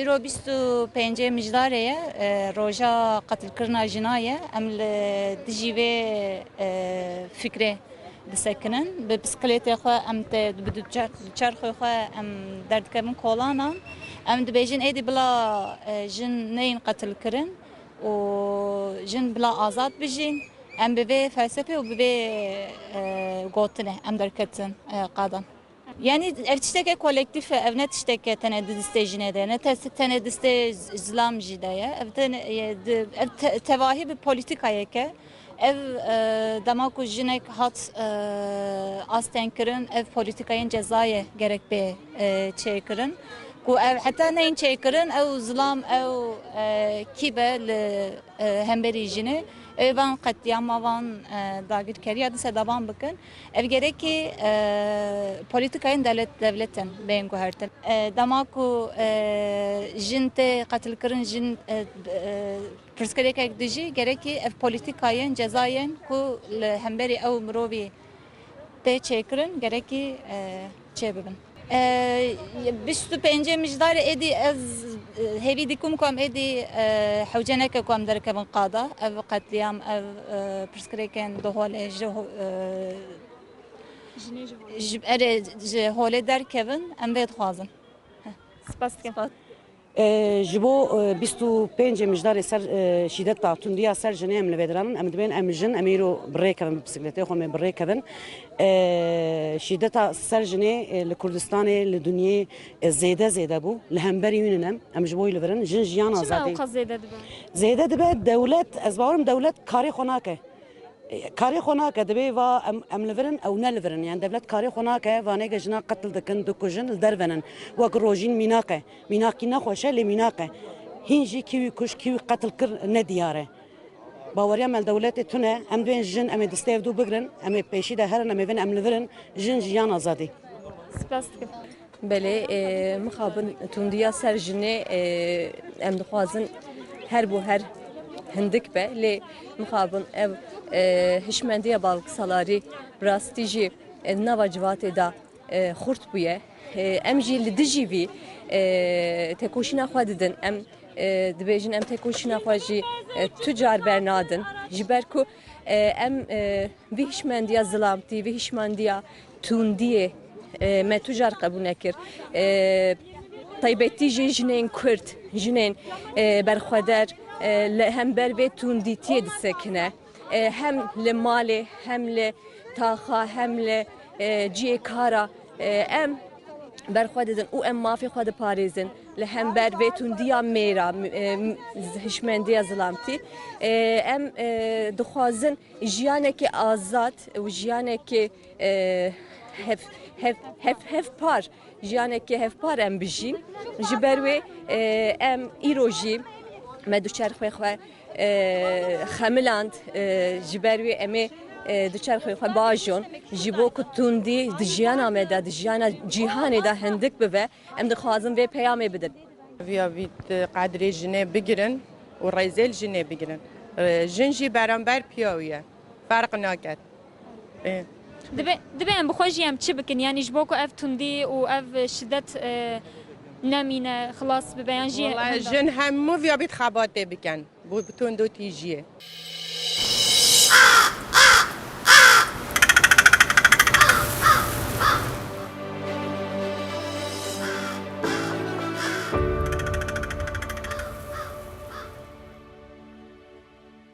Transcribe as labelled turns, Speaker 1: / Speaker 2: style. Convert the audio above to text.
Speaker 1: ایرو 25 مجداره روژا قتل کرنا جنایه ام دجیوه فکره دسکنن به بسکلیت خو ام بدو چرخ خو ام درد کردن کولانا ام دبیجن ایدی بلا جن نین قتل کرن و جن بلا آزاد بجین ام به فلسفه و به گوتنه ام درکتن قادم yani ev tişteke kolektif ev ne tişteke tenediste jinede ne tenediste zlam jideye ev tevahi bir politikaya ke ev damaku jinek hat astenkirin ev politikayın cezaya gerek be çekirin ku ev hatta neyin çekirin ev zlam ev kibe hemberi jine van katliam van dagir keriya dise davan bakın ev gerek ki politikayın devletten beyin guherten damaku jinte katil kırın jin pırskerek ekdici gerek ki ev politikayın cezayın ku hemberi ev mrovi te çekirin gerek ki çebibin 25 مجدار ادي از هيفي ديكم كم ادي حوجنك كم درك من قاده او قتليام او برسكريكن دهول جب هول در كيفن ام بيت خوازن سپاس كفات
Speaker 2: جبو 25 مجدار سر شدت تعطون دیا سر جنیم لودران ام دبین ام جن امیرو بريكن بسكليته خو من بريكن شدت سر جني لكردستان لدنيا زياده بو لهمبري يننم ام جبو لورن جن جيان ازادي زياده دبا دولت ازبارم دولت كاري خناكه کاری خوناک دبی و ام لورن او نلورن یعنی دولت کاری خوناک و نگه جنا قتل دکن دکوجن درونن و گروجین میناکی نخوشه لی میناکه هنجی کیوی کش کیوی قتل کر ندیاره باوریا مال دولت تونه ام دوین جن ام دستیف دو بگرن ام پیشی ده هرن ام وین ام لورن جن جیان آزادی
Speaker 3: سپاس بله مخابن توندیا سر جنه ام دخوازن هر بو هر هندک به لی مخابن ev hişmendiye balık salari brastici nava civate da xurt buye em jil dijivi tekoşina xwadidin em dibêjin em tekoşina xwe jî tucar bernadin ji ber ku em vî hişmendiya zilamtî vî hişmendiya tundiyê me tucar qebûl nekir taybetî jî jinên Kurd jinên berxweder hem ber vê tundîtiyê disekine hem li malê hem li taxa hem li ciyê kara em berxwe didin û em mafê xwe diparêzin li hember vê tundiya mêra hişmendiya zilamtî em dixwazin jiyanekê azad û jiyanekê hevpar jiyanekê hevpar em bijîn ji ber wê em îro jî me duçerxê xwe xemiland ji ber wê em ê duçerxê xwe bajon ji bo ku tundî di jiyana me de di jiyana cîhanê de hindik bibe em dixwazin vê peyamê bidin.
Speaker 4: Vî qedrê jinê bigirin û rêzêl jinê bigirin. Jin jî beramber piyawiye ferq naket.
Speaker 5: Dibe em bixwe jî em çi bikin yanî ji bo ku ev tundî û ev şiddet nemîne xilas bibe yan jî
Speaker 4: jin hemû vîya bît xebatê bikin bu tund û tîjiye.